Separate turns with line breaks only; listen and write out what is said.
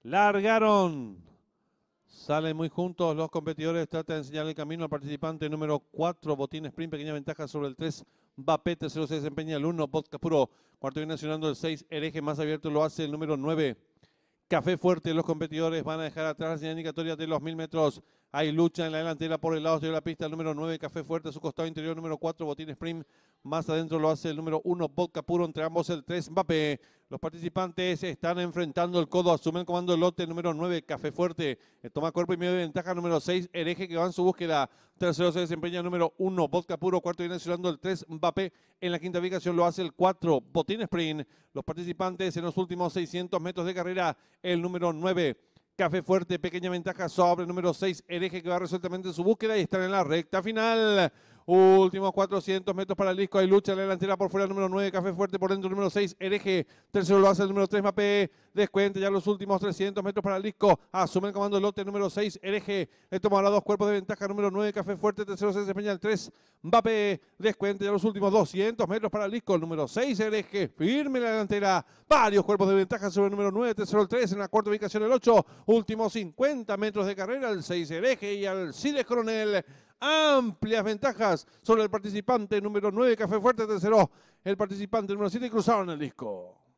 Largaron. Salen muy juntos los competidores. Trata de enseñar el camino al participante número 4. Botín Sprint. Pequeña ventaja sobre el 3. Mbappé. Tercero se desempeña el 1. Vodka Puro. Cuarto viene accionando el 6. Hereje más abierto lo hace el número 9. Café Fuerte. Los competidores van a dejar atrás la señal indicatoria de los 1000 metros. Hay lucha en la delantera por el lado exterior de la pista. El número 9. Café Fuerte. A su costado interior número 4. Botín Sprint. Más adentro lo hace el número 1. Vodka Puro. Entre ambos el 3. Mbappé. Los participantes están enfrentando el codo. Asume el comando el lote número 9. Café Fuerte. Toma cuerpo y medio de ventaja número 6. Hereje que va en su búsqueda. Tercero se desempeña el número 1. Vodka Puro. Cuarto viene accionando el 3. Mbappé. En la quinta ubicación lo hace el 4. Botín Sprint. Los participantes en los últimos 600 metros de carrera. El número 9. Café Fuerte, pequeña ventaja sobre el número 6, Hereje que va resueltamente en su búsqueda y están en la recta final. Últimos 400 metros para el disco, hay lucha en la delantera por fuera el número 9, Café Fuerte por dentro el número 6, Hereje, tercero lo hace el número 3, Mbappé, descuenta ya los últimos 300 metros para el disco, asume el comando del lote número 6, Hereje, le toma ahora 2 cuerpos de ventaja, número 9, Café Fuerte, tercero se desempeña el 3, Mbappé, descuenta ya los últimos 200 metros para el disco, el número 6, Hereje, firme en la delantera, varios cuerpos de ventaja sobre el número 9, tercero el 3, en la cuarta ubicación el 8, últimos 50 metros de carrera, el 6 Hereje y Alcides Coronel. Amplias ventajas sobre el participante número 9, Café Fuerte, tercero el participante número 7 y cruzaron el disco.